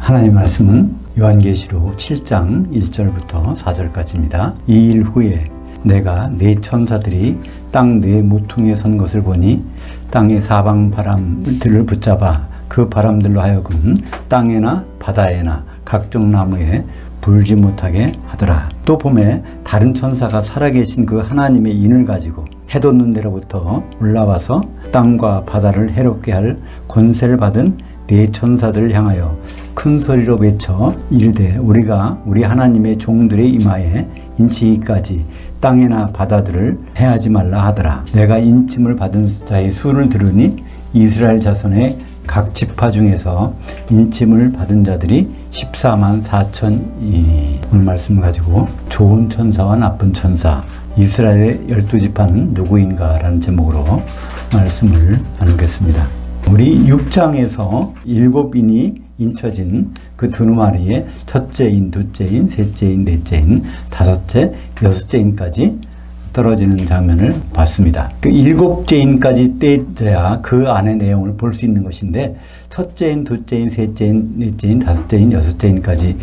하나님 말씀은 요한계시록 7장 1절부터 4절까지입니다. 이 일 후에 내가 네 천사들이 땅 네 모퉁이에 선 것을 보니 땅의 사방 바람들을 붙잡아 그 바람들로 하여금 땅에나 바다에나 각종 나무에 불지 못하게 하더라. 또 봄에 다른 천사가 살아계신 그 하나님의 인을 가지고 해 돋는 데로부터 올라와서 땅과 바다를 해롭게 할 권세를 받은 네 천사들을 향하여 큰 소리로 외쳐 이르되 우리가 우리 하나님의 종들의 이마에 인치기까지 땅이나 바다들을 해하지 말라 하더라. 내가 인침을 받은 자의 수를 들으니 이스라엘 자손의 각 지파 중에서 인침을 받은 자들이 14만 4천이니 오늘 말씀을 가지고 좋은 천사와 나쁜 천사 이스라엘의 12지파는 누구인가 라는 제목으로 말씀을 나누겠습니다. 우리 6장에서 7인이 인쳐진 그 두루마리에 첫째인, 둘째인, 셋째인, 넷째인, 다섯째, 여섯째인까지 떨어지는 장면을 봤습니다. 그 7째인까지 떼져야 그 안의 내용을 볼 수 있는 것인데 첫째인, 둘째인, 셋째인, 넷째인, 다섯째인, 여섯째인까지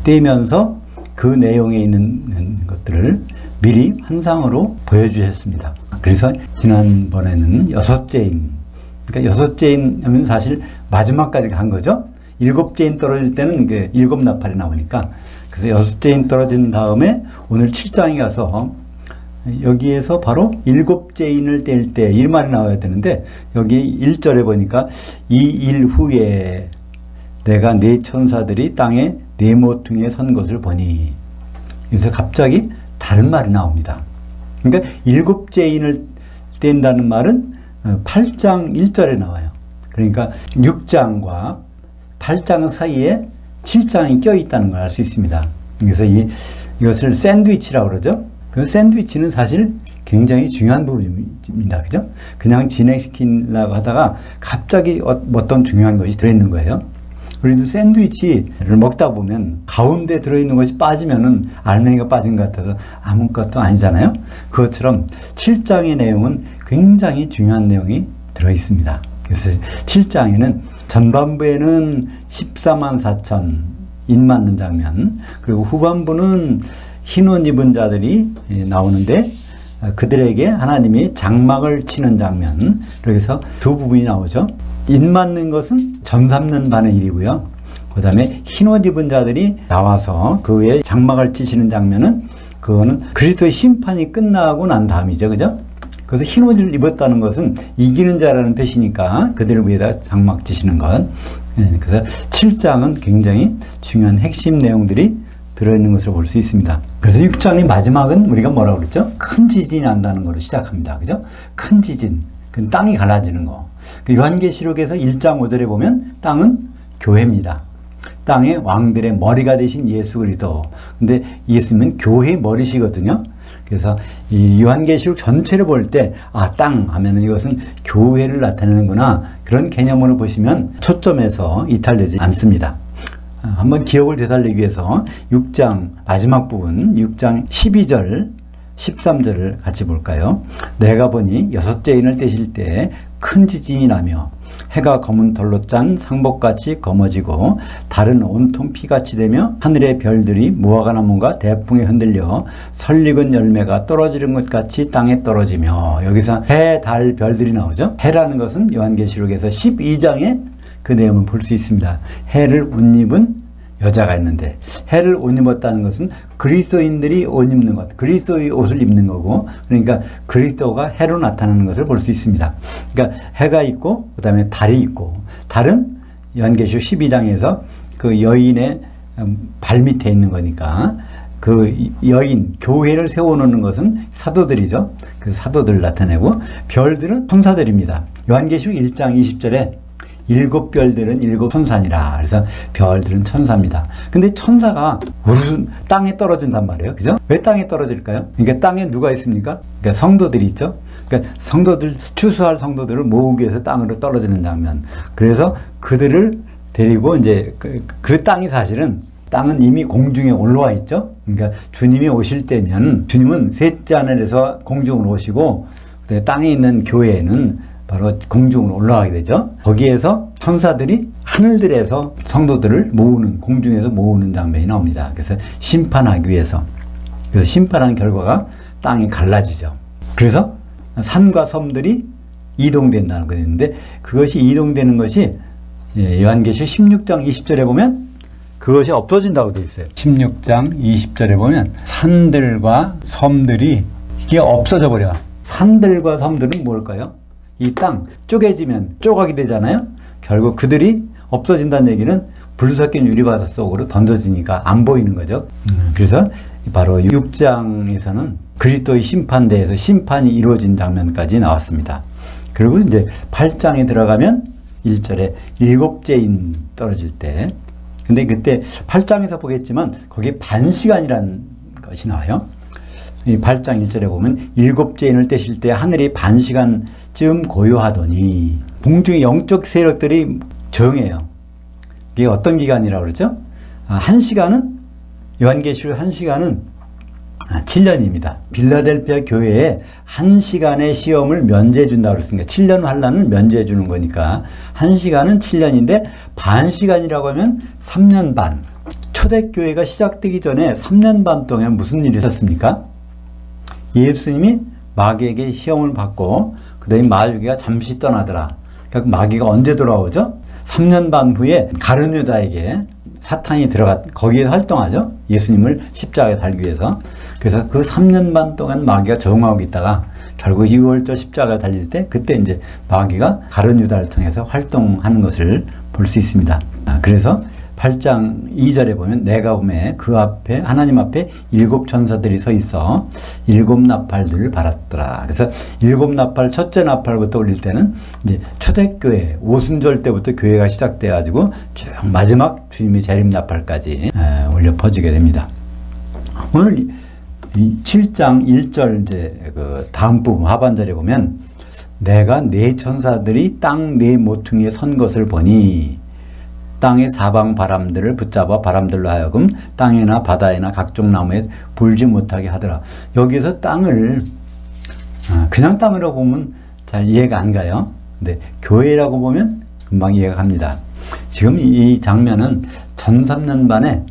떼면서 그 내용에 있는 것들을 미리 환상으로 보여주셨습니다. 그래서 지난번에는 여섯째인, 그러니까 여섯째인 하면 사실 마지막까지 간 거죠. 7째인 떨어질 때는 이게 7나팔이 나오니까 그래서 여섯째인 떨어진 다음에 오늘 7장에 가서 여기에서 바로 7째인을 뗄 때 이 말이 나와야 되는데 여기 1절에 보니까 이 일 후에 내가 네 천사들이 땅에 네 모퉁이에 선 것을 보니 그래서 갑자기 다른 말이 나옵니다. 그러니까 7째인을 뗀다는 말은 8장 1절에 나와요. 그러니까 6장과 8장 사이에 7장이 껴있다는 걸 알 수 있습니다. 그래서 이것을 샌드위치라고 그러죠. 그 샌드위치는 사실 굉장히 중요한 부분입니다. 그죠? 그냥 진행시키려고 하다가 갑자기 어떤 중요한 것이 들어있는 거예요. 우리도 샌드위치를 먹다 보면 가운데 들어있는 것이 빠지면은 알맹이가 빠진 것 같아서 아무것도 아니잖아요. 그것처럼 7장의 내용은 굉장히 중요한 내용이 들어있습니다. 그래서 7장에는 전반부에는 14만 4천 인 맞는 장면, 그리고 후반부는 흰 옷 입은 자들이 나오는데 그들에게 하나님이 장막을 치는 장면, 그래서 두 부분이 나오죠. 인 맞는 것은 점 삼는 반의 일이고요. 그 다음에 흰 옷 입은 자들이 나와서 그 위에 장막을 치시는 장면은 그거는 그리스도의 심판이 끝나고 난 다음이죠. 그죠? 그래서 흰 옷을 입었다는 것은 이기는 자라는 표시니까 그들을 위에다 장막 치시는 것. 그래서 7장은 굉장히 중요한 핵심 내용들이 들어있는 것을 볼 수 있습니다. 그래서 6장의 마지막은 우리가 뭐라고 그랬죠? 큰 지진이 난다는 것으로 시작합니다. 그죠? 큰 지진. 그 땅이 갈라지는 거. 그 요한계시록에서 1장 5절에 보면 땅은 교회입니다. 땅의 왕들의 머리가 되신 예수 그리스도. 근데 예수님은 교회의 머리시거든요. 그래서 이 요한계시록 전체를 볼 때 땅 하면은 이것은 교회를 나타내는구나. 그런 개념으로 보시면 초점에서 이탈되지 않습니다. 한번 기억을 되살리기 위해서 6장 마지막 부분 6장 12절 13절을 같이 볼까요? 내가 보니 여섯째인을 떼실 때 큰 지진이 나며 해가 검은 털로 짠 상복같이 검어지고 달은 온통 피같이 되며 하늘의 별들이 무화과나무가 대풍에 흔들려 설익은 열매가 떨어지는 것 같이 땅에 떨어지며 여기서 해, 달, 별들이 나오죠. 해라는 것은 요한계시록에서 12장에 그 내용을 볼 수 있습니다. 해를 옷 입은 여자가 있는데 해를 옷 입었다는 것은 그리스도인들이 옷 입는 것, 그리스도의 옷을 입는 거고 그러니까 그리스도가 해로 나타나는 것을 볼 수 있습니다. 그러니까 해가 있고 그 다음에 달이 있고 달은 요한계시록 12장에서 그 여인의 발 밑에 있는 거니까 그 여인, 교회를 세워놓는 것은 사도들이죠. 그 사도들을 나타내고 별들은 천사들입니다. 요한계시록 1장 20절에 7별들은 7천사니라. 그래서 별들은 천사입니다. 근데 천사가 무슨 땅에 떨어진단 말이에요. 그죠? 왜 땅에 떨어질까요? 그러니까 땅에 누가 있습니까? 그러니까 성도들이 있죠. 그러니까 성도들, 추수할 성도들을 모으기 위해서 땅으로 떨어지는 장면. 그래서 그들을 데리고 이제 그 땅이 사실은 땅은 이미 공중에 올라와 있죠. 그러니까 주님이 오실 때면 주님은 셋째 하늘에서 공중으로 오시고 땅에 있는 교회는 바로 공중으로 올라가게 되죠. 거기에서 천사들이 하늘들에서 성도들을 모으는, 공중에서 모으는 장면이 나옵니다. 그래서 심판하기 위해서. 그래서 심판한 결과가 땅이 갈라지죠. 그래서 산과 섬들이 이동된다는 거 있는데, 그것이 이동되는 것이 요한계시 16장 20절에 보면 그것이 없어진다고 되어 있어요. 16장 20절에 보면 산들과 섬들이 이게 없어져 버려. 산들과 섬들은 뭘까요? 이 땅 쪼개지면 조각이 되잖아요. 결국 그들이 없어진다는 얘기는 불 섞인 유리바다 속으로 던져지니까 안 보이는 거죠. 그래서 바로 6장에서는 그리스도의 심판대에서 심판이 이루어진 장면까지 나왔습니다. 그리고 이제 8장에 들어가면 1절에 7죄인 떨어질 때, 근데 그때 8장에서 보겠지만 거기에 반시간이라는 것이 나와요. 이 8장 1절에 보면 7죄인을 떼실 때 하늘이 반시간쯤 고요하더니, 공중의 영적 세력들이 조용해요. 이게 어떤 기간이라고 그러죠? 1시간은, 요한계시록 1시간은 7년입니다. 빌라델피아 교회에 1시간의 시험을 면제해 준다고 그랬으니까 7년 환란을 면제해 주는 거니까 1시간은 7년인데 반시간이라고 하면 3년 반. 초대교회가 시작되기 전에 3년 반 동안 무슨 일이 있었습니까? 예수님이 마귀에게 시험을 받고 그 다음에 마귀가 잠시 떠나더라. 그러니까 마귀가 언제 돌아오죠? 3년 반 후에 가룟 유다에게 사탄이 거기에서 활동하죠. 예수님을 십자가에 달기 위해서. 그래서 그 3년 반 동안 마귀가 적응하고 있다가 결국 6월절 십자가에 달릴 때, 그때 이제 마귀가 가룟 유다를 통해서 활동하는 것을 볼 수 있습니다. 그래서 8장 2절에 보면 내가 보매 그 앞에, 하나님 앞에 7 천사들이 서 있어 7 나팔들을 받았더라. 그래서 7 나팔, 첫째 나팔부터 올릴 때는 이제 초대교회 오순절 때부터 교회가 시작돼 가지고 쭉 마지막 주님의 재림 나팔까지 올려 퍼지게 됩니다. 오늘 7장 1절 이제 그 다음 부분 하반절에 보면 내가 네 천사들이 땅 네 모퉁이에 선 것을 보니 땅의 사방 바람들을 붙잡아 바람들로 하여금 땅에나 바다에나 각종 나무에 불지 못하게 하더라. 여기서 땅을 그냥 땅으로 보면 잘 이해가 안 가요. 근데 교회라고 보면 금방 이해가 갑니다. 지금 이 장면은 전 3년 반에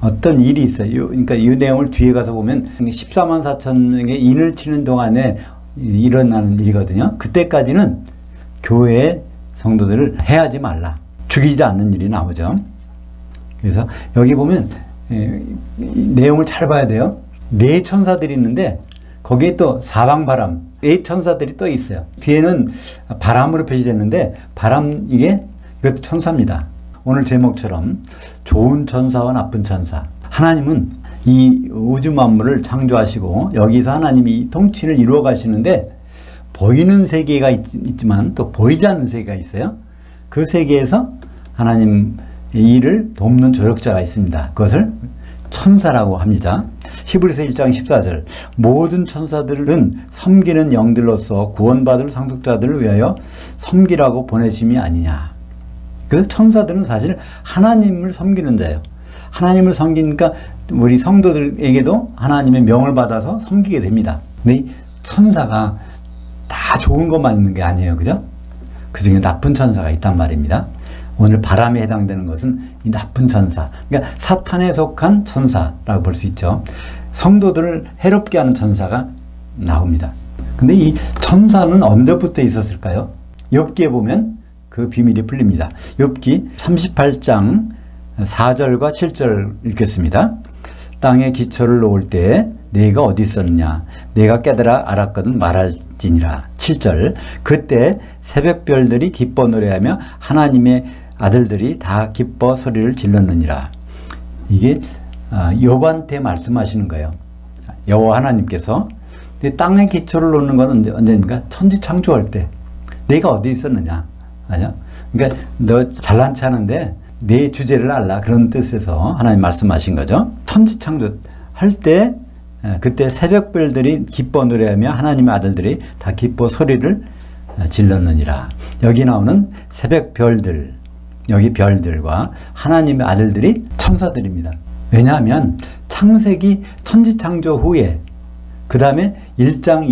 어떤 일이 있어요. 그러니까 이 내용을 뒤에 가서 보면 14만 4천명의 인을 치는 동안에 일어나는 일이거든요. 그때까지는 교회의 성도들을 해하지 말라, 죽이지 않는 일이 나오죠. 그래서 여기 보면 내용을 잘 봐야 돼요. 네 천사들이 있는데 거기에 또 사방바람, 네 천사들이 또 있어요. 뒤에는 바람으로 표시됐는데 바람, 이것도 천사입니다. 오늘 제목처럼 좋은 천사와 나쁜 천사. 하나님은 이 우주 만물을 창조하시고 여기서 하나님이 통치를 이루어 가시는데 보이는 세계가 있지만 또 보이지 않는 세계가 있어요. 그 세계에서 하나님 일을 돕는 조력자가 있습니다. 그것을 천사라고 합니다. 히브리서 1장 14절 모든 천사들은 섬기는 영들로서 구원받을 상속자들을 위하여 섬기라고 보내심이 아니냐. 그래서 천사들은 사실 하나님을 섬기는 자예요. 하나님을 섬기니까 우리 성도들에게도 하나님의 명을 받아서 섬기게 됩니다. 근데 이 천사가 다 좋은 것만 있는 게 아니에요. 그죠? 그 중에 나쁜 천사가 있단 말입니다. 오늘 바람에 해당되는 것은 이 나쁜 천사, 그러니까 사탄에 속한 천사라고 볼 수 있죠. 성도들을 해롭게 하는 천사가 나옵니다. 근데 이 천사는 언제부터 있었을까요? 욥기에 보면 그 비밀이 풀립니다. 욥기 38장 4절과 7절 읽겠습니다. 땅에 기초를 놓을 때에 내가 어디 있었느냐, 내가 깨달아 알았거든 말할지니라. 7절 그때 새벽별들이 기뻐 노래하며 하나님의 아들들이 다 기뻐 소리를 질렀느니라. 이게 욥한테 말씀하시는 거예요. 여호와 하나님께서. 근데 땅에 기초를 놓는 건 언제입니까? 천지 창조할 때. 내가 어디 있었느냐. 맞아? 그러니까 너 잘난 체 하는데 내 주제를 알라, 그런 뜻에서 하나님 말씀하신 거죠. 천지 창조할 때 그때 새벽별들이 기뻐 노래하며 하나님의 아들들이 다 기뻐 소리를 질렀느니라. 여기 나오는 새벽별들, 여기 별들과 하나님의 아들들이 천사들입니다. 왜냐하면 창세기 천지창조 후에 그 다음에 1장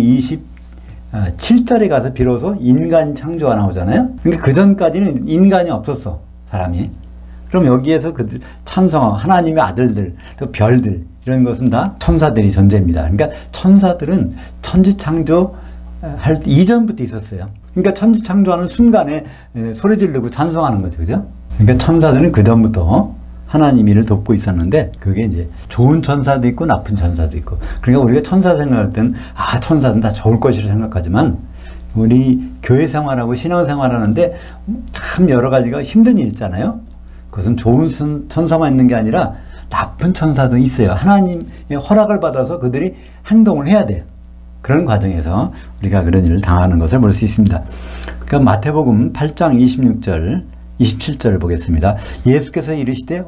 7절에 가서 비로소 인간 창조가 나오잖아요. 근데 그 전까지는 인간이 없었어, 사람이. 그럼 여기에서 그들 찬성하고 하나님의 아들들, 또 별들, 이런 것은 다 천사들이 존재입니다. 그러니까 천사들은 천지 창조 할 이전부터 있었어요. 그러니까 천지 창조하는 순간에 소리 지르고 찬송하는 거죠. 그죠? 그러니까 천사들은 그 전부터 하나님 일을 돕고 있었는데, 그게 이제 좋은 천사도 있고 나쁜 천사도 있고. 그러니까 우리가 천사 생각할 때는 천사는 다 좋을 것이라 생각하지만, 우리 교회 생활하고 신앙 생활하는데 참 여러 가지가 힘든 일 있잖아요. 그것은 좋은 천사만 있는 게 아니라 나쁜 천사도 있어요. 하나님의 허락을 받아서 그들이 행동을 해야 돼요. 그런 과정에서 우리가 그런 일을 당하는 것을 볼 수 있습니다. 그러니까 마태복음 8장 26절, 27절을 보겠습니다. 예수께서 이르시되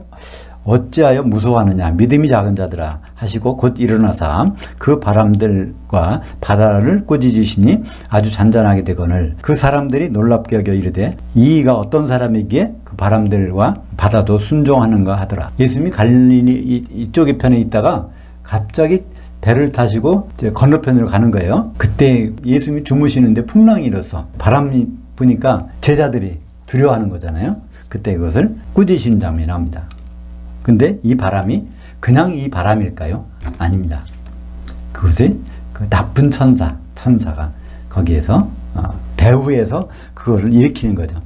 어찌하여 무서워하느냐, 믿음이 작은 자들아 하시고 곧 일어나사 그 바람들과 바다를 꾸짖으시니 아주 잔잔하게 되거늘 그 사람들이 놀랍게 여겨 이르되 이가 어떤 사람이기에 그 바람들과 바다도 순종하는가 하더라. 예수님이 갈릴리 이쪽 편에 있다가 갑자기 배를 타시고 이제 건너편으로 가는 거예요. 그때 예수님이 주무시는데 풍랑이 일었어. 바람이 부니까 제자들이 두려워하는 거잖아요. 그때 그것을 꾸짖으시는 장면이 나옵니다. 근데 이 바람이 그냥 이 바람일까요? 아닙니다. 그것이 그 나쁜 천사가 거기에서 배후에서 그거를 일으키는 거죠.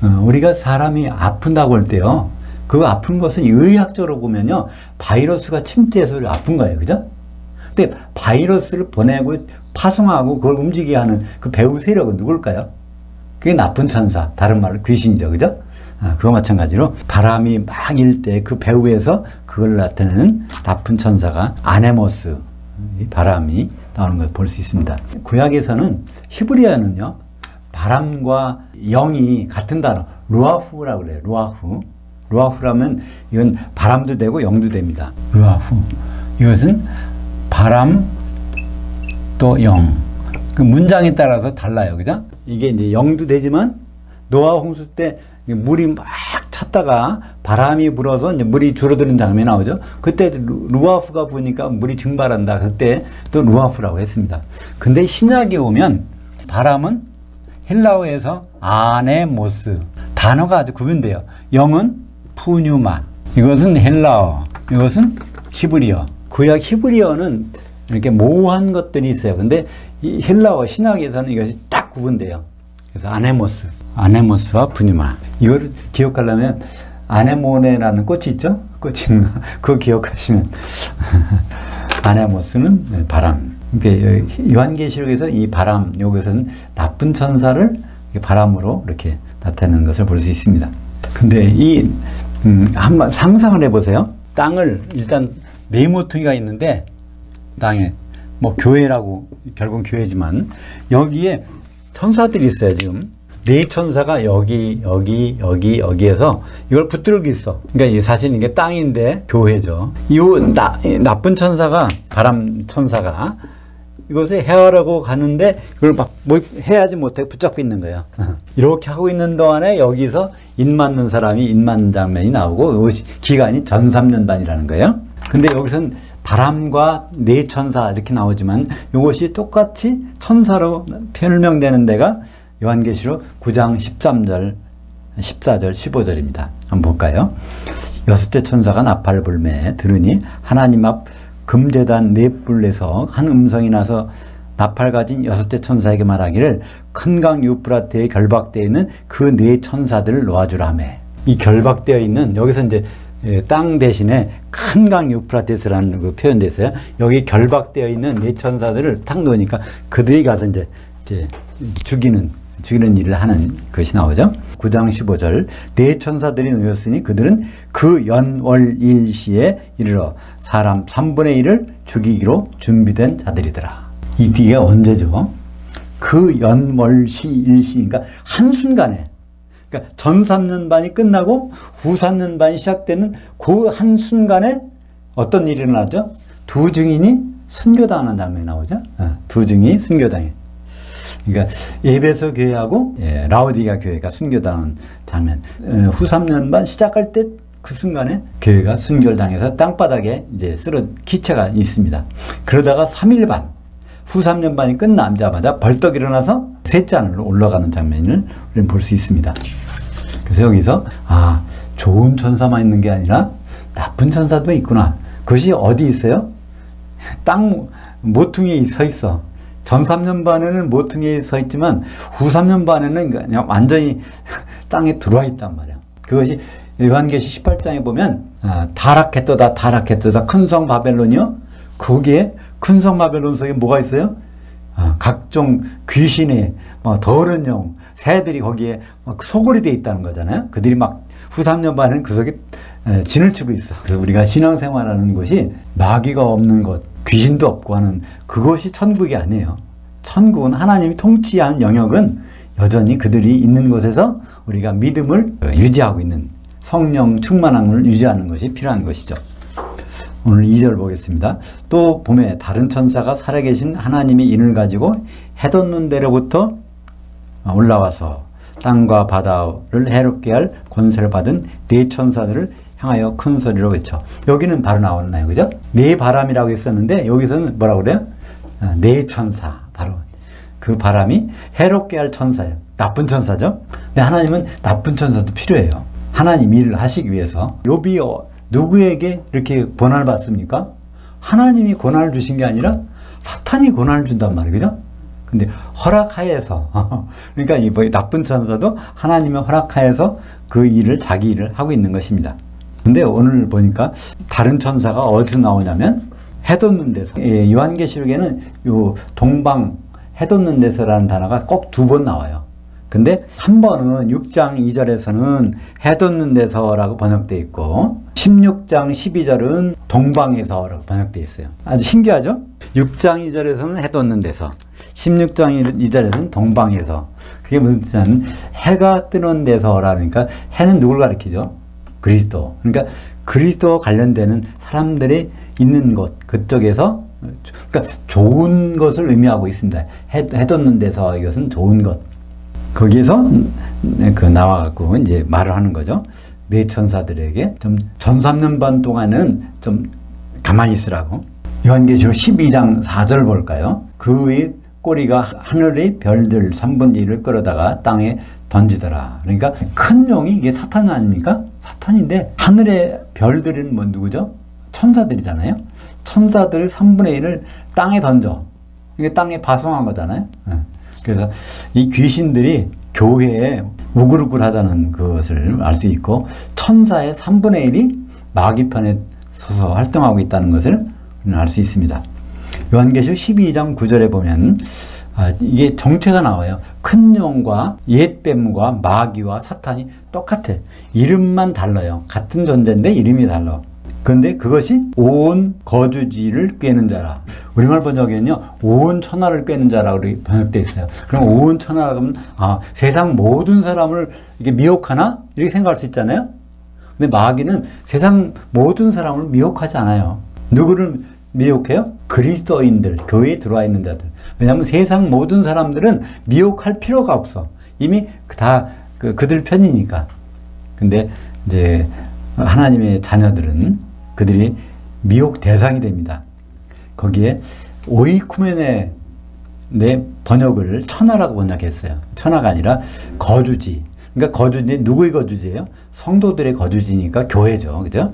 우리가 사람이 아픈다고 할 때요, 그 아픈 것은 의학적으로 보면요, 바이러스가 침투해서 아픈 거예요. 그죠? 근데 바이러스를 보내고 파송하고 그걸 움직이게 하는 그 배후 세력은 누굴까요? 그게 나쁜 천사, 다른 말로 귀신이죠. 그죠? 그거 마찬가지로 바람이 막 일 때 그 배후에서 그걸 나타내는 나쁜 천사가 아네모스, 바람이 나오는 걸 볼 수 있습니다. 구약에서는 히브리어는요, 바람과 영이 같은 단어, 루아후라고 그래요. 루아후라면 이건 바람도 되고 영도 됩니다. 루아후. 이것은 바람 또 영. 그 문장에 따라서 달라요. 그죠? 이게 이제 영도 되지만 노아 홍수 때 물이 막 찼다가 바람이 불어서 이제 물이 줄어드는 장면이 나오죠. 그때 루아후가 부니까 물이 증발한다. 그때 또 루아후라고 했습니다. 근데 신약에 오면 바람은 헬라어에서 아네모스, 단어가 아주 구분돼요. 영은 푸뉴마, 이것은 헬라어, 이것은 히브리어. 구약 히브리어는 이렇게 모호한 것들이 있어요. 근데 이 헬라어 신약에서는 이것이 딱 구분돼요. 그래서 아네모스와 푸뉴마. 이거를 기억하려면 아네모네라는 꽃이 있죠? 꽃이 있는 거. 그거 기억하시면 아네모스는 바람. 그러니까 요한계시록에서 이 바람, 이것은 나쁜 천사를 바람으로 이렇게 나타내는 것을 볼 수 있습니다. 근데 한번 상상을 해보세요. 땅을 일단 네 모퉁이가 있는데, 땅에 뭐 교회라고, 결국 교회지만 여기에 천사들이 있어요. 지금 네 천사가 여기에서 이걸 붙들고 있어. 그러니까 사실 이게 땅인데 교회죠. 이 나쁜 천사가, 바람 천사가 이것을 해하려고 가는데 이걸 막 해하지 못하고 붙잡고 있는 거예요. 이렇게 하고 있는 동안에 여기서 인 맞는 사람이 인 맞는 장면이 나오고, 기간이 전3년반이라는 거예요. 근데 여기서는 바람과 네 천사 이렇게 나오지만 이것이 똑같이 천사로 설명되는 데가 요한계시록 9장 13절, 14절, 15절입니다. 한번 볼까요? 여섯째 천사가 나팔 불매 들으니 하나님 앞 금제단 네 뿔에서 한 음성이 나서 나팔 가진 여섯째 천사에게 말하기를 큰 강 유프라테에 결박되어 있는 그 네 천사들을 놓아주라며. 이 결박되어 있는, 여기서 이제 땅 대신에 큰 강 유프라테스라는 그 표현도 있어요. 여기 결박되어 있는 네 천사들을 탁 놓으니까 그들이 가서 이제 죽이는 일을 하는 것이 나오죠. 9장 15절 네 천사들이 놓였으니 그들은 그 연월일시에 이르러 사람 3분의 1을 죽이기로 준비된 자들이더라. 이 뒤가 언제죠? 그 연월일시, 그러니까 한순간에, 그러니까 전 3년반이 끝나고 후 3년반이 시작되는 그 한순간에 어떤 일이 일어나죠? 두 증인이 순교당하는 장면이 나오죠. 두 증인이 순교당해. 그러니까 에베소 교회하고 라오디게아 교회가 순교당한 장면. 후 3년반 시작할 때 그 순간에 교회가 순교를 당해서 땅바닥에 이제 기체가 있습니다. 그러다가 3일 반 후3년반이 끝나자마자 벌떡 일어나서 셋째 하늘로 올라가는 장면을 우리는 볼 수 있습니다. 그래서 여기서 좋은 천사만 있는 게 아니라 나쁜 천사도 있구나. 그것이 어디 있어요? 땅 모퉁이에 서 있어. 전 3년반에는 모퉁이에 서 있지만 후 3년반에는 그냥 완전히 땅에 들어와 있단 말이야. 그것이 요한계시 18장에 보면 타락했도다 타락했도다 큰 성 바벨론이요. 거기에 큰 성 바벨론 속에 뭐가 있어요? 각종 귀신의 더러운 영 새들이 거기에 소굴이 되어 있다는 거잖아요. 그들이 막 후 3년반에는 그 속에 진을 치고 있어. 그래서 우리가 신앙생활하는 것이 마귀가 없는 것, 귀신도 없고 하는 그것이 천국이 아니에요. 천국은 하나님이 통치하는 영역은 여전히 그들이 있는 곳에서 우리가 믿음을 유지하고 있는 성령 충만함을 유지하는 것이 필요한 것이죠. 오늘 2절 보겠습니다. 또 봄에 다른 천사가 살아계신 하나님의 인을 가지고 해 돋는 데로부터 올라와서 땅과 바다를 해롭게 할 권세를 받은 네 천사들을 향하여 큰 소리로 외쳐. 여기는 바로 나오나요? 그죠? 네 바람이라고 했었는데 여기서는 뭐라고 그래요? 네 천사. 바로 그 바람이 해롭게 할 천사예요. 나쁜 천사죠? 근데 하나님은 나쁜 천사도 필요해요. 하나님 일을 하시기 위해서. 욥이 누구에게 이렇게 고난을 받습니까? 하나님이 고난을 주신 게 아니라 사탄이 고난을 준단 말이에요. 그죠? 근데 허락하에서 그러니까 이 나쁜 천사도 하나님의 허락하에서 그 일을 자기 일을 하고 있는 것입니다. 근데 오늘 보니까 다른 천사가 어디서 나오냐면 해 돋는 데서. 요한계시록에는 요 동방 해 돋는 데서라는 단어가 꼭 2번 나와요. 근데 한 번은 6장 2절에서는 해 돋는 데서라고 번역되어 있고 16장 12절은 동방에서라고 번역되어 있어요. 아주 신기하죠? 6장 2절에서는 해 돋는 데서 16장 2절에서는 동방에서. 그게 무슨 뜻이냐면 해가 뜨는 데서라니까 해는 누굴 가리키죠? 그리스도. 그러니까 그리스도와 관련되는 사람들이 있는 곳 그쪽에서 그러니까 좋은 것을 의미하고 있습니다. 해 돋는 데서 이것은 좋은 것. 거기에서 나와갖고 이제 말을 하는 거죠. 네 천사들에게 좀 전 3년반 동안은 좀 가만히 있으라고. 요한계시록 12장 4절 볼까요? 그의 꼬리가 하늘의 별들 3분의 1을 끌어다가 땅에 던지더라. 그러니까 큰 용이 이게 사탄 아닙니까? 사탄인데 하늘의 별들은 뭐 누구죠? 천사들이잖아요. 천사들 3분의 1을 땅에 던져. 이게 땅에 파송한 거잖아요. 그래서 이 귀신들이 교회에 우글우글하다는 것을 알 수 있고 천사의 3분의 1이 마귀 편에 서서 활동하고 있다는 것을 알 수 있습니다. 요한계시록 12장 9절에 보면 이게 정체가 나와요. 큰 용과 옛뱀과 마귀와 사탄이 똑같아. 이름만 달라요. 같은 존재인데 이름이 달라. 그런데 그것이 온 거주지를 꿰는 자라. 우리말 번역에는요, 온 천하를 꿰는 자라고 번역되어 있어요. 그럼 온 천하라고 하면, 세상 모든 사람을 이렇게 미혹하나? 이렇게 생각할 수 있잖아요? 근데 마귀는 세상 모든 사람을 미혹하지 않아요. 누구를 미혹해요? 그리스도인들, 교회에 들어와 있는 자들. 왜냐하면 세상 모든 사람들은 미혹할 필요가 없어. 이미 다 그들 편이니까. 근데 이제 하나님의 자녀들은 그들이 미혹 대상이 됩니다. 거기에 오이쿠메네 내 번역을 천하라고 번역했어요. 천하가 아니라 거주지. 그러니까 거주지, 누구의 거주지예요? 성도들의 거주지니까 교회죠. 그죠?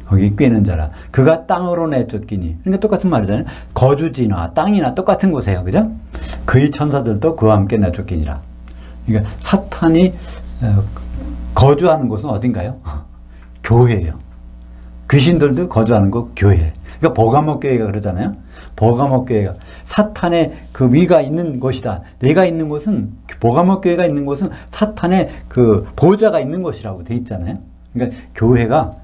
거기 꿰는 자라. 그가 땅으로 내쫓기니. 그러니까 똑같은 말이잖아요. 거주지나 땅이나 똑같은 곳이에요. 그죠? 그의 천사들도 그와 함께 내쫓기니라. 그러니까 사탄이 거주하는 곳은 어딘가요? 교회예요. 귀신들도 거주하는 곳 교회. 그러니까 버가모 교회가 그러잖아요. 버가모 교회가 사탄의 그 위가 있는 곳이다. 내가 있는 곳은 버가모 교회가 있는 곳은 사탄의 그 보좌가 있는 곳이라고 돼 있잖아요. 그러니까 교회가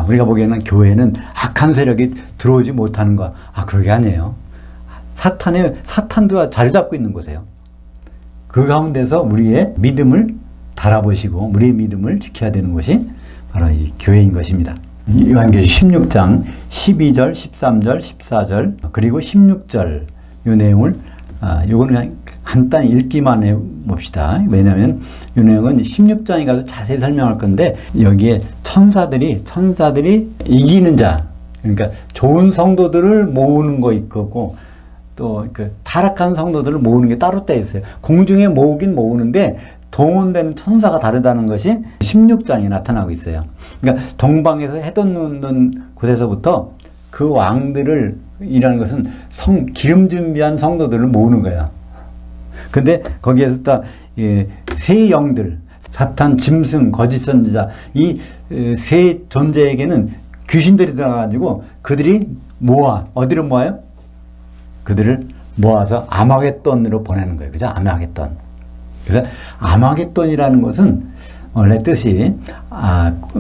우리가 보기에는 교회는 악한 세력이 들어오지 못하는 거. 그러게 아니에요. 사탄도 자리 잡고 있는 곳이에요. 그 가운데서 우리의 믿음을 바라보시고 우리의 믿음을 지켜야 되는 것이 바로 이 교회인 것입니다. 요한계시록 16장 12절, 13절, 14절 그리고 16절 이 내용을 요거는 그냥 간단히 읽기만 해봅시다. 왜냐하면 이 내용은 16장에 가서 자세히 설명할 건데 여기에 천사들이 이기는 자, 그러니까 좋은 성도들을 모으는 거 있고 또 그 타락한 성도들을 모으는 게 따로 떼 있어요. 공중에 모으긴 모으는데 동원되는 천사가 다르다는 것이 16장에 나타나고 있어요. 그러니까 동방에서 해 돋는 곳에서부터 그 왕들을 이라는 것은 기름 준비한 성도들을 모으는 거야. 근데 거기에서 또 세 영들, 사탄, 짐승, 거짓 선지자, 이 세 존재에게는 귀신들이 들어가가지고 그들이 어디로 모아요? 그들을 모아서 아마겟돈으로 보내는 거예요. 그죠? 아마겟돈. 그래서 아마겟돈이라는 것은 원래 뜻이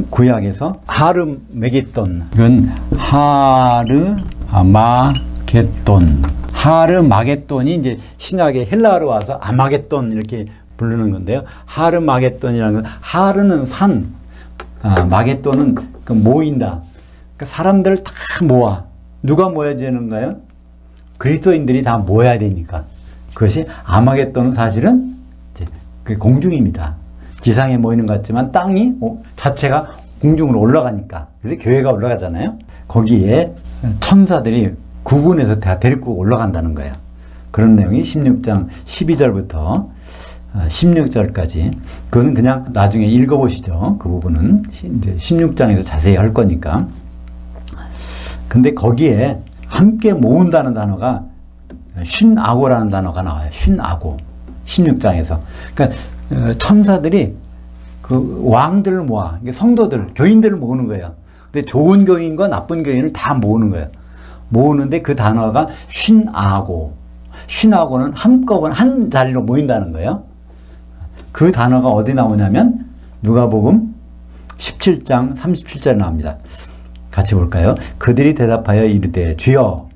구약에서 하르메게돈, 이건 하르마겟돈이 이제 신약의 헬라어로 와서 아마겟돈 이렇게 부르는 건데요. 하르마겟돈이라는 건 하르는 산, 마겟돈은 모인다. 그러니까 사람들을 다 모아. 누가 모여야 되는가요? 그리스도인들이 다 모여야 되니까. 그것이 아마겟돈은 사실은 이제 그 공중입니다. 지상에 모이는 것 같지만 땅이 자체가 공중으로 올라가니까. 그래서 교회가 올라가잖아요. 거기에 천사들이 구분해서 다 데리고 올라간다는 거예요. 그런 내용이 16장 12절부터 16절까지. 그건 그냥 나중에 읽어보시죠. 그 부분은 이제 16장에서 자세히 할 거니까. 근데 거기에 함께 모은다는 단어가 쉰아고라는 단어가 나와요. 쉰아고. 16장에서. 그러니까 천사들이 그 왕들을 모아, 성도들, 교인들을 모으는 거예요. 근데 좋은 교인과 나쁜 교인을 다 모으는 거예요. 모으는데 그 단어가 쉰아고. 쉰아고는 한꺼번에 한 자리로 모인다는 거예요. 그 단어가 어디 나오냐면 누가복음 17장 37절에 나옵니다. 같이 볼까요? 그들이 대답하여 이르되 주여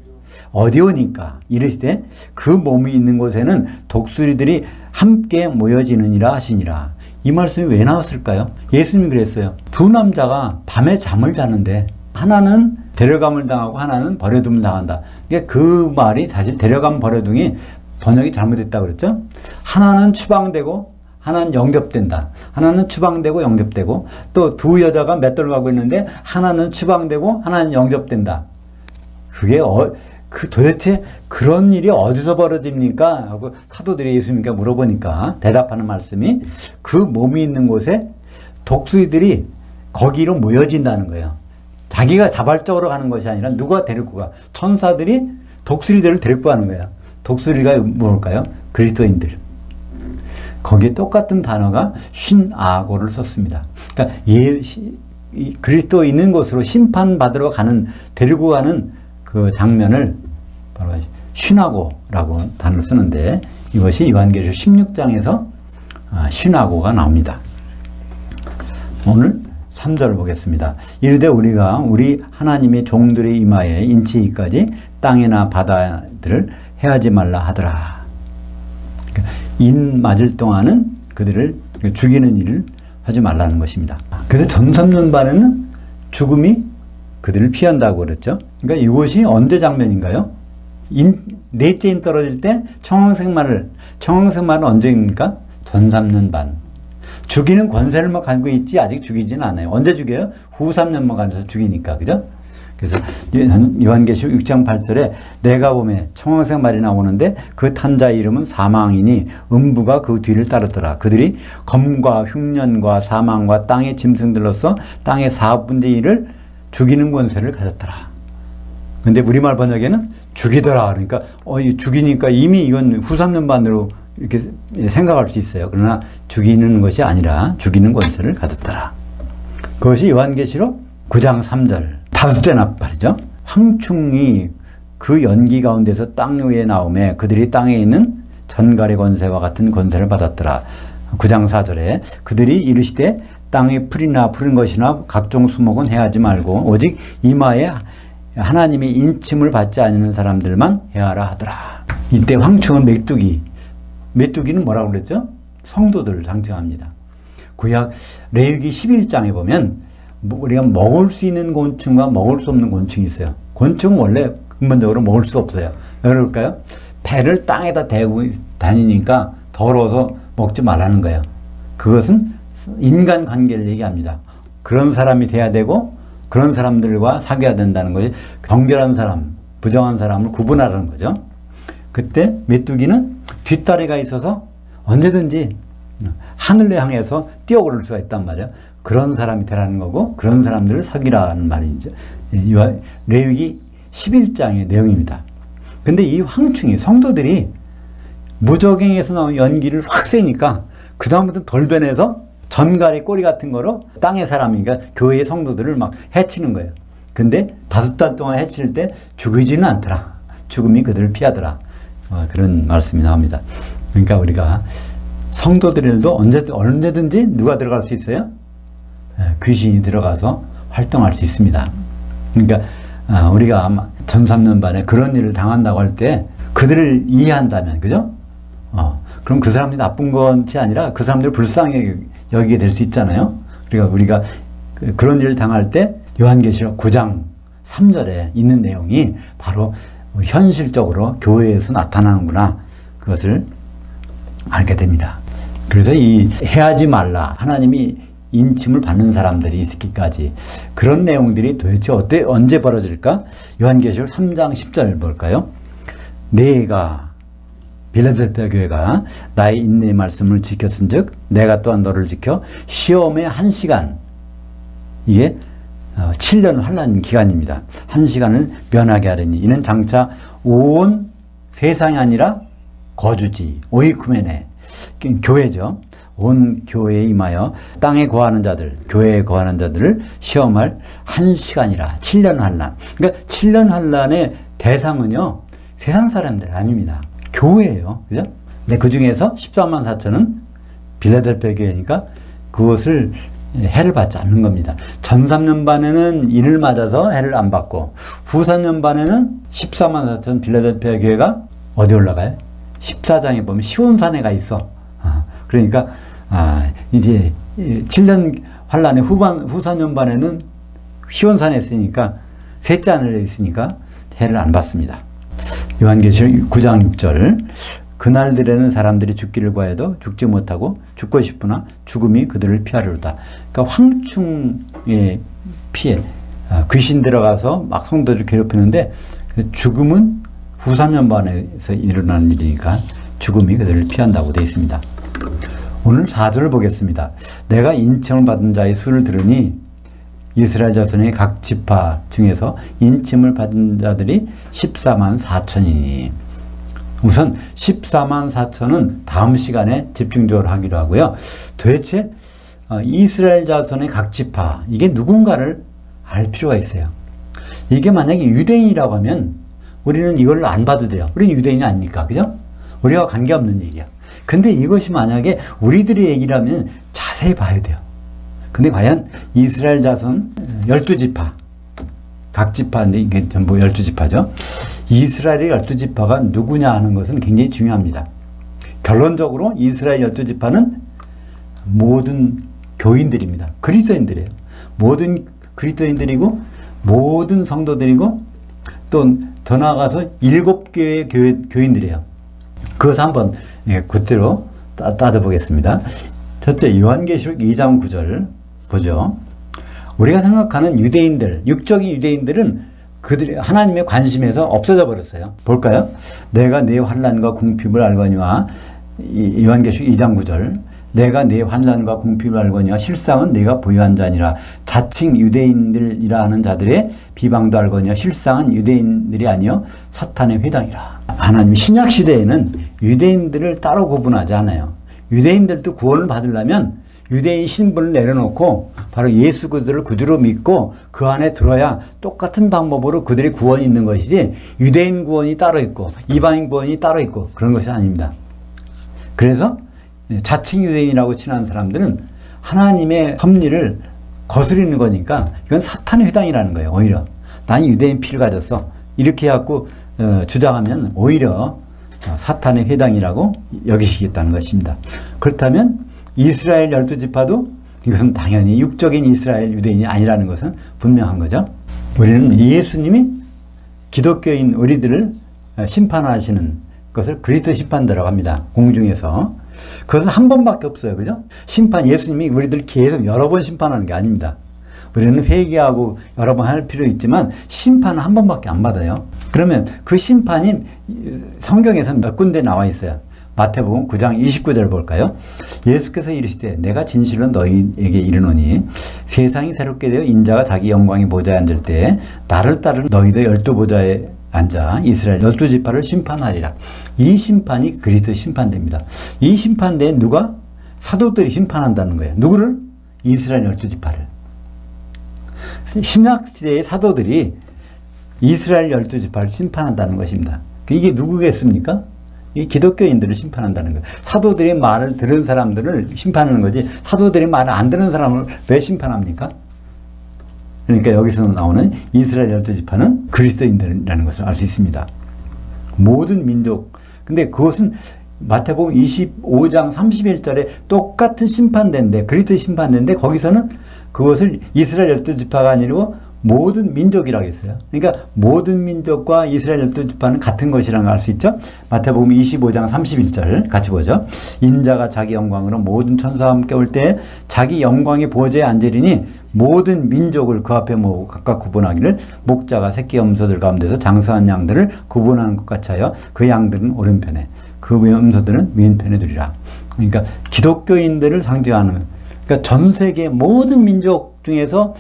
어디 오니까 이르시되 그 몸이 있는 곳에는 독수리들이 함께 모여지느니라 하시니라. 이 말씀이 왜 나왔을까요? 예수님이 그랬어요. 두 남자가 밤에 잠을 자는데 하나는 데려감을 당하고 하나는 버려둠을 당한다. 그러니까 그 말이 사실 데려감 버려둠이 번역이 잘못됐다고 그랬죠. 하나는 추방되고 하나는 영접된다. 하나는 추방되고 영접되고 또 두 여자가 맷돌 가고 있는데 하나는 추방되고 하나는 영접된다. 그게 도대체 그런 일이 어디서 벌어집니까? 하고 사도들이 예수님께 물어보니까 대답하는 말씀이 그 몸이 있는 곳에 독수리들이 거기로 모여진다는 거예요. 자기가 자발적으로 가는 것이 아니라 누가 데리고 가? 천사들이 독수리들을 데리고 가는 거예요. 독수리가 뭘까요? 그리스도인들. 거기에 똑같은 단어가 쉰아고를 썼습니다. 그러니까 그리스도 있는 곳으로 심판받으러 데리고 가는 그 장면을 바로 쉰아고라고 단어를 쓰는데 이것이 요한계시록 16장에서 쉰아고가 나옵니다. 오늘 3절을 보겠습니다. 이르되 우리가 우리 하나님의 종들의 이마에 인치기까지 땅이나 바다들을 해하지 말라 하더라. 인 맞을 동안은 그들을 죽이는 일을 하지 말라는 것입니다. 그래서 전삼년반에는 죽음이 그들을 피한다고 그랬죠. 그러니까 이것이 언제 장면인가요? 넷째 인 떨어질 때 청황색말은 언제입니까? 전삼년반. 죽이는 권세를 가지고 있지 아직 죽이지는 않아요. 언제 죽여요? 후 3년만 가면서 죽이니까. 그죠? 그래서 요한계시록 6장 8절에 내가 보매 청황색 말이 나오는데 그 탄 자의 이름은 사망이니 음부가 그 뒤를 따르더라. 그들이 검과 흉년과 사망과 땅의 짐승들로서 땅의 4분의 1을 죽이는 권세를 가졌더라. 근데 우리말 번역에는 죽이더라. 그러니까 죽이니까 이미 이건 후 3년반으로 이렇게 생각할 수 있어요. 그러나 죽이는 것이 아니라 죽이는 권세를 가졌더라. 그것이 요한계시록 9장 3절. 다섯째 나팔이죠. 황충이 그 연기 가운데서 땅 위에 나오매 그들이 땅에 있는 전갈의 권세와 같은 권세를 받았더라. 9장 4절에 그들이 이르시되 땅에 풀이나 푸른 것이나 각종 수목은 해하지 말고 오직 이마에 하나님의 인침을 받지 않는 사람들만 해하라 하더라. 이때 황충은 메뚜기는 뭐라고 그랬죠? 성도들을 상징합니다. 구약 레위기 11장에 보면 우리가 먹을 수 있는 곤충과 먹을 수 없는 곤충이 있어요. 곤충은 원래 근본적으로 먹을 수 없어요. 왜 그럴까요? 배를 땅에다 대고 다니니까 더러워서 먹지 말라는 거예요. 그것은 인간관계를 얘기합니다. 그런 사람이 돼야 되고 그런 사람들과 사귀어야 된다는 것이 정결한 사람, 부정한 사람을 구분하라는 거죠. 그때 메뚜기는 뒷다리가 있어서 언제든지 하늘을 향해서 뛰어오를 수가 있단 말이에요. 그런 사람이 되라는 거고 그런 사람들을 사귀라는 말이죠. 레위기 11장의 내용입니다. 근데 이 황충이 성도들이 무적행에서 나온 연기를 확 쐬니까 그 다음부터 돌변해서 전갈의 꼬리 같은 거로 땅의 사람이니까 교회의 성도들을 막 해치는 거예요. 근데 5달 동안 해칠 때 죽이지는 않더라. 죽음이 그들을 피하더라. 그런 말씀이 나옵니다. 그러니까 우리가 성도들에도 언제든지 누가 들어갈 수 있어요? 귀신이 들어가서 활동할 수 있습니다. 그러니까 우리가 전 3년 반에 그런 일을 당한다고 할 때 그들을 이해한다면, 그죠? 그럼 그 사람이 나쁜 것이 아니라 그 사람들을 불쌍히 여기게 될 수 있잖아요. 그러니까 우리가 그런 일을 당할 때 요한계시록 9장 3절에 있는 내용이 바로 현실적으로 교회에서 나타나는구나. 그것을 알게 됩니다. 그래서 이 해하지 말라. 하나님이 인침을 받는 사람들이 있기까지 그런 내용들이 도대체 언제 벌어질까? 요한계시록 3장 10절 볼까요? 내가 빌라델피아 교회가 나의 인내의 말씀을 지켰은즉 내가 또한 너를 지켜 시험의 1시간, 이게 7년 환란 기간입니다. 1시간을 면하게 하려니 이는 장차 온 세상이 아니라 거주지 오이쿠메네, 교회죠. 온 교회에 임하여 땅에 거하는 자들, 교회에 거하는 자들을 시험할 1시간이라 7년 환란. 그러니까 7년 환란의 대상은요, 세상 사람들 아닙니다. 교회예요. 그죠? 근데 그 중에서 14만 4천은 빌라델피아 교회니까 그것을 해를 받지 않는 겁니다. 전 3년 반에는 인을 맞아서 해를 안 받고 후 3년 반에는 14만 4천 빌라델피아 교회가 어디 올라가요? 14장에 보면 시온산에가 있어. 그러니까 이제 7년 환란의 후 4년 반에는 시온산에 있으니까 셋째 하늘에 있으니까 해를 안 받습니다. 요한계시록 9장 6절 그날들에는 사람들이 죽기를 구하여도 죽지 못하고 죽고 싶으나 죽음이 그들을 피하리로다. 그러니까 황충의 피해, 귀신 들어가서 막 성도들을 괴롭히는데 죽음은 후 3년 반에서 일어나는 일이니까 죽음이 그들을 피한다고 되어 있습니다. 오늘 4절을 보겠습니다. 내가 인침을 받은 자의 수를 들으니 이스라엘 자손의 각 지파 중에서 인침을 받은 자들이 14만 4천이니, 우선 14만 4천은 다음 시간에 집중적으로 하기로 하고요. 도대체 이스라엘 자손의 각 지파, 이게 누군가를 알 필요가 있어요. 이게 만약에 유대인이라고 하면 우리는 이걸 안 봐도 돼요. 우리는 유대인이 아니니까, 그죠? 우리와 관계없는 얘기야. 근데 이것이 만약에 우리들의 얘기라면 자세히 봐야 돼요. 근데 과연 이스라엘 자손 12지파, 각 지파인데 이게 전부 12지파죠. 이스라엘의 12지파가 누구냐 하는 것은 굉장히 중요합니다. 결론적으로 이스라엘 12지파는 모든 교인들입니다. 그리스도인들이에요. 모든 그리스도인들이고 모든 성도들이고 또 더 나아가서 7개의 교인들이에요. 그것을 한번 그대로 따져보겠습니다. 첫째, 요한계시록 2장 9절 보죠. 우리가 생각하는 유대인들, 육적인 유대인들은 그들이 하나님의 관심에서 없어져 버렸어요. 볼까요? 내가 네 환난과 궁핍을 알거니와, 요한계시록 2장 9절, 내가 네 환난과 궁핍을 알거니와 실상은 네가 보유한 자니라. 자칭 유대인들이라 하는 자들의 비방도 알거니와 실상은 유대인들이 아니요 사탄의 회당이라. 하나님 신약 시대에는 유대인들을 따로 구분하지 않아요. 유대인들도 구원을 받으려면 유대인 신분을 내려놓고 바로 예수 그들을 구주로 믿고 그 안에 들어야 똑같은 방법으로 그들의 구원이 있는 것이지, 유대인 구원이 따로 있고 이방인 구원이 따로 있고 그런 것이 아닙니다. 그래서 자칭 유대인이라고 칭하는 사람들은 하나님의 섭리를 거스르는 거니까 이건 사탄의 회당이라는 거예요. 오히려 난 유대인 피를 가졌어 이렇게 해갖고 주장하면 오히려 사탄의 회당이라고 여기시겠다는 것입니다. 그렇다면 이스라엘 12지파도 이건 당연히 육적인 이스라엘 유대인이 아니라는 것은 분명한 거죠. 우리는 예수님이 기독교인 우리들을 심판하시는 것을 그리스도 심판대라고 합니다. 공중에서. 그것은 한 번밖에 없어요. 그죠? 심판, 예수님이 우리들 계속 여러 번 심판하는 게 아닙니다. 우리는 회개하고 여러 번 할 필요 있지만 심판은 한 번밖에 안 받아요. 그러면 그 심판이 성경에서 몇 군데 나와 있어요. 마태복음 9장 29절 볼까요? 예수께서 이르시되 내가 진실로 너희에게 이르노니 세상이 새롭게 되어 인자가 자기 영광의 보좌에 앉을 때 나를 따르는 너희도 12보좌에 앉아 이스라엘 12지파를 심판하리라. 이 심판이 그리스도 심판대입니다. 이 심판대에 누가? 사도들이 심판한다는 거예요. 누구를? 이스라엘 12지파를. 신약시대의 사도들이 이스라엘 12지파를 심판한다는 것입니다. 이게 누구겠습니까? 이 기독교인들을 심판한다는 거예요. 사도들의 말을 들은 사람들을 심판하는 거지 사도들의 말을 안 듣는 사람을 왜 심판합니까? 그러니까 여기서 나오는 이스라엘 12지파는 그리스도인들이라는 것을 알 수 있습니다. 모든 민족. 근데 그것은 마태복음 25장 31절에 똑같은 심판대인데 그리스도 심판대인데 거기서는 그것을 이스라엘 12지파가 아니고 모든 민족이라고 했어요. 그러니까 모든 민족과 이스라엘 12지파는 같은 것이라는 걸 알 수 있죠. 마태복음 25장 31절 같이 보죠. 인자가 자기 영광으로 모든 천사와 함께 올 때 자기 영광의 보좌에 앉으리니 모든 민족을 그 앞에 모으고 각각 구분하기를 목자가 새끼 염소들 가운데서 장사한 양들을 구분하는 것 같이 하여 그 양들은 오른편에 그 염소들은 왼편에 두리라. 그러니까 기독교인들을 상징하는 그러니까 전 세계 모든 민족 중에서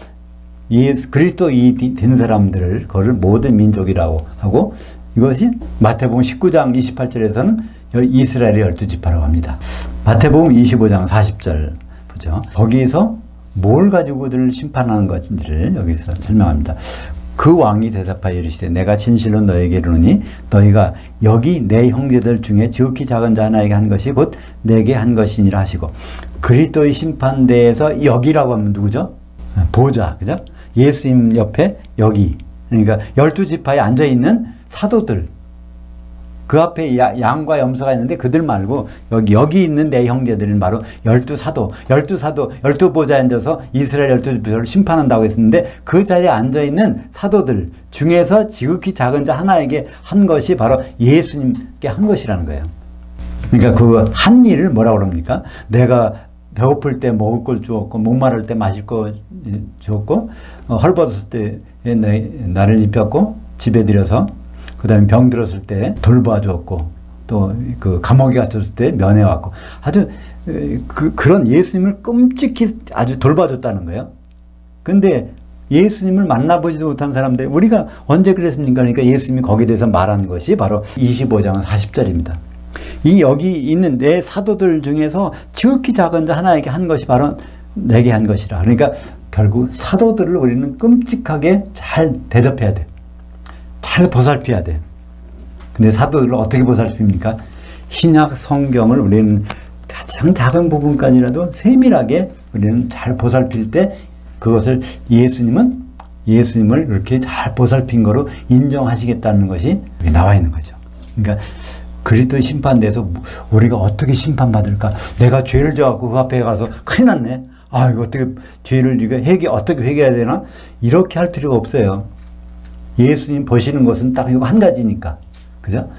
그리스도인이 된 사람들을 그걸 모든 민족이라고 하고 이것이 마태복음 19장 28절에서는 이스라엘의 12지파라고 합니다. 마태복음 25장 40절 보죠. 거기에서 뭘 가지고 그들을 심판하는 것인지를 여기서 설명합니다. 그 왕이 대답하여 이르시되 내가 진실로 너에게 이르노니 너희가 여기 내 형제들 중에 지극히 작은 자 하나에게 한 것이 곧 내게 한 것이니라 하시고 그리스도의 심판대에서 여기라고 하면 누구죠? 보좌, 그죠? 예수님 옆에 여기 그러니까 12지파에 앉아있는 사도들 그 앞에 양과 염소가 있는데 그들 말고 여기 있는 내 형제들은 바로 12사도 12보좌에 앉아서 이스라엘 12지파를 심판한다고 했었는데 그 자리에 앉아있는 사도들 중에서 지극히 작은 자 하나에게 한 것이 바로 예수님께 한 것이라는 거예요. 그러니까 그 한 일을 뭐라고 그럽니까? 내가 배고플 때 먹을 걸 주었고 목마를 때 마실 거 주었고 헐벗을 때 나를 입혔고 집에 들여서 그 다음에 병 들었을 때 돌봐주었고 또 그 감옥에 갇혔을 때 면회왔고 아주 그런 예수님을 끔찍히 아주 돌봐줬다는 거예요. 근데 예수님을 만나보지도 못한 사람들 우리가 언제 그랬습니까? 그러니까 예수님이 거기에 대해서 말한 것이 바로 25장 40절입니다. 이 여기 있는 내 사도들 중에서 지극히 작은 자 하나에게 한 것이 바로 내게 한 것이라. 그러니까 결국 사도들을 우리는 끔찍하게 잘 대접해야 돼. 잘 보살펴야 돼. 근데 사도들을 어떻게 보살핍니까? 신약 성경을 우리는 가장 작은 부분까지라도 세밀하게 우리는 잘 보살필 때 그것을 예수님을 이렇게 잘 보살핀 거로 인정하시겠다는 것이 여기 나와 있는 거죠. 그러니까 그리스도 심판대에서 우리가 어떻게 심판받을까? 내가 죄를 져갖고 그 앞에 가서 큰일 났네. 아, 이거 어떻게 죄를 어떻게 회개해야 되나? 이렇게 할 필요가 없어요. 예수님 보시는 것은 딱 이거 한 가지니까. 그죠?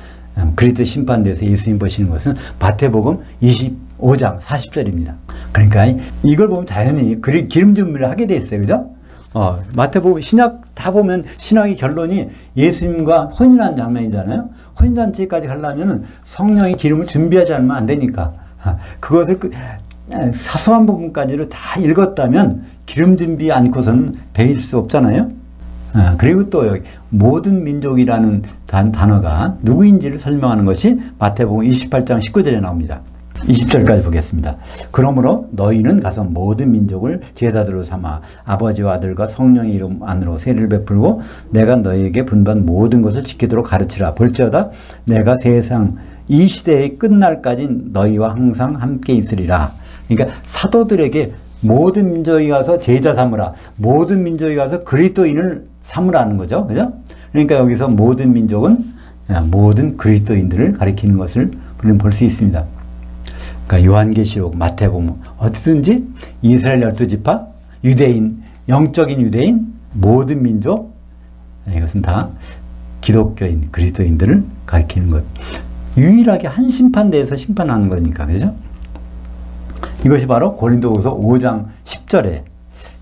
그리스도 심판대에서 예수님 보시는 것은 마태복음 25장 40절입니다. 그러니까 이걸 보면 자연히 기름 준비를 하게 돼 있어요. 그죠? 마태복음 신약 다 보면 신학의 결론이 예수님과 혼인한 장면이잖아요. 혼인잔치까지 가려면 성령의 기름을 준비하지 않으면 안 되니까 그것을 사소한 부분까지로 다 읽었다면 기름 준비 않고서는 배울 수 없잖아요. 그리고 또 여기 모든 민족이라는 단어가 누구인지를 설명하는 것이 마태복음 28장 19절에 나옵니다. 20절까지 보겠습니다. 그러므로 너희는 가서 모든 민족을 제자들로 삼아 아버지와 아들과 성령의 이름 안으로 세례를 베풀고 내가 너희에게 분반 모든 것을 지키도록 가르치라. 볼지어다 내가 세상 이 시대의 끝날까지 너희와 항상 함께 있으리라. 그러니까 사도들에게 모든 민족이 가서 제자 삼으라. 모든 민족이 가서 그리스도인을 삼으라는 거죠. 그죠? 그러니까 여기서 모든 민족은 모든 그리스도인들을 가리키는 것을 우리는 볼 수 있습니다. 그러니까 요한계시록, 마태복음 어디든지 이스라엘 12지파, 유대인, 영적인 유대인, 모든 민족 이것은 다 기독교인, 그리스도인들을 가리키는 것. 유일하게 한 심판대에서 심판하는 거니까. 그죠? 이것이 바로 고린도후서 5장 10절에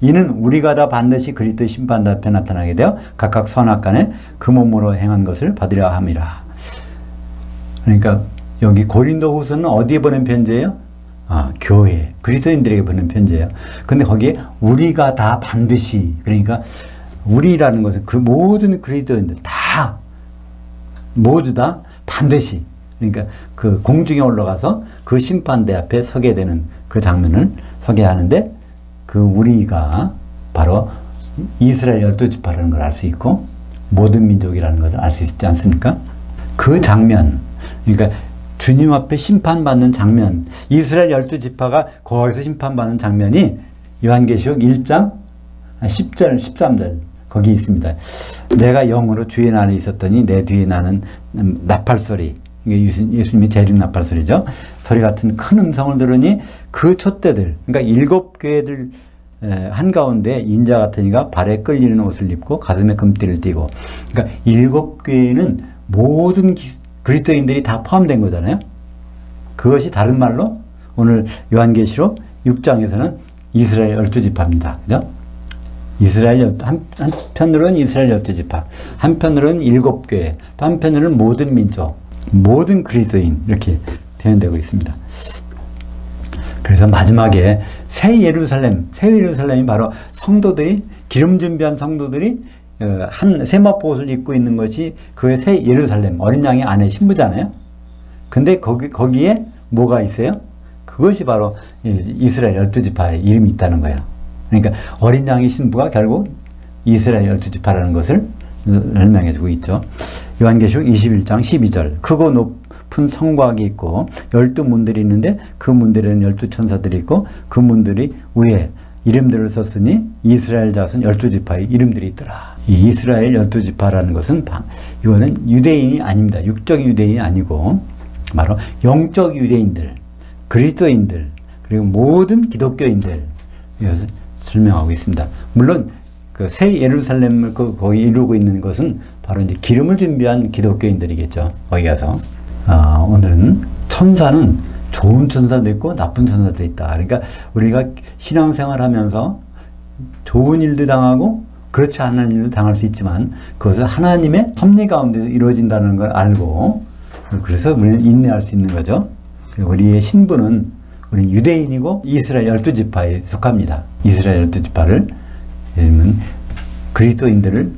이는 우리가 다 반드시 그리스도의 심판 앞에 나타나게 되어 각각 선악간에 그 몸으로 행한 것을 받으려 함이라. 그러니까 여기 고린도후서는 어디에 보낸 편지예요? 교회, 그리스도인들에게 보낸 편지예요. 근데 거기에 우리가 다 반드시, 그러니까 우리라는 것은 그 모든 그리스도인들 다, 모두 다 반드시, 그러니까 그 공중에 올라가서 그 심판대 앞에 서게 되는 그 장면을 소개하는데, 그 우리가 바로 이스라엘 12지파라는 걸 알 수 있고 모든 민족이라는 것을 알 수 있지 않습니까? 그 장면, 그러니까 주님 앞에 심판받는 장면, 이스라엘 12지파가 거기서 심판받는 장면이 요한계시록 1장 10절 13절 거기 있습니다. 내가 영으로 주의 안에 있었더니 내 뒤에 나는 나팔소리, 이게 예수님이 재림 나팔소리죠. 소리 같은 큰 음성을 들으니 그 촛대들, 그러니까 7교회들 한가운데 인자 같은 이가 발에 끌리는 옷을 입고 가슴에 금띠를 띠고, 그러니까 7교회는 모든 그리스도인들이 다 포함된 거잖아요. 그것이 다른 말로 오늘 요한계시록 6장에서는 이스라엘 12지파입니다. 그죠? 이스라엘 한편으로는 이스라엘 12지파, 한편으로는 7교회, 또 한편으로는 모든 민족, 모든 그리스도인, 이렇게 표현되고 있습니다. 그래서 마지막에 새 예루살렘이 바로 성도들이, 기름 준비한 성도들이 한 세마포 옷을 입고 있는 것이 그의 새 예루살렘, 어린 양의 아내 신부잖아요. 근데 거기에 뭐가 있어요? 그것이 바로 이스라엘 12지파의 이름이 있다는 거예요. 그러니까 어린 양의 신부가 결국 이스라엘 12지파라는 것을 설명해 주고 있죠. 요한계시록 21장 12절, 크고 높은 성곽이 있고 12문들이 있는데 그 문들에는 12천사들이 있고 그 문들이 위에 이름들을 썼으니 이스라엘 자손 12지파의 이름들이 있더라. 이 이스라엘 12지파라는 것은 이거는 유대인이 아닙니다. 육적 유대인이 아니고 바로 영적 유대인들, 그리스도인들, 그리고 모든 기독교인들, 이것을 설명하고 있습니다. 물론 그 새 예루살렘을 거기 이루고 있는 것은 바로 이제 기름을 준비한 기독교인들이겠죠. 거기 가서 오늘은 천사는 좋은 천사도 있고 나쁜 천사도 있다. 그러니까 우리가 신앙생활하면서 좋은 일도 당하고 그렇지 않은 일도 당할 수 있지만 그것은 하나님의 섭리 가운데 이루어진다는 걸 알고, 그래서 우리는 인내할 수 있는 거죠. 우리의 신분은 우리는 유대인이고 이스라엘 12지파에 속합니다. 이스라엘 12지파를 그리스도인들을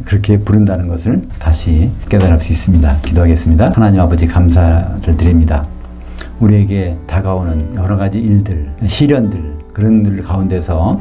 그렇게 부른다는 것을 다시 깨달을 수 있습니다. 기도하겠습니다. 하나님 아버지, 감사를 드립니다. 우리에게 다가오는 여러 가지 일들, 시련들, 그런 들 가운데서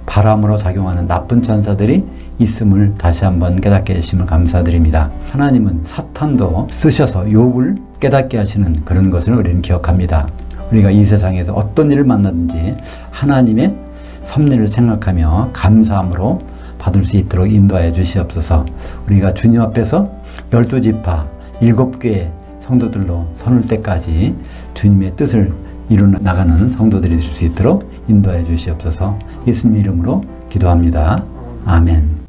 바람으로 작용하는 나쁜 천사들이 있음을 다시 한번 깨닫게 해주심을 감사드립니다. 하나님은 사탄도 쓰셔서 욥을 깨닫게 하시는 그런 것을 우리는 기억합니다. 우리가 이 세상에서 어떤 일을 만나든지 하나님의 섭리를 생각하며 감사함으로 받을 수 있도록 인도하여 주시옵소서. 우리가 주님 앞에서 12지파 7교회 성도들로 서는 때까지 주님의 뜻을 이루 나가는 성도들이 될 수 있도록 인도하여 주시옵소서. 예수님 이름으로 기도합니다. 아멘.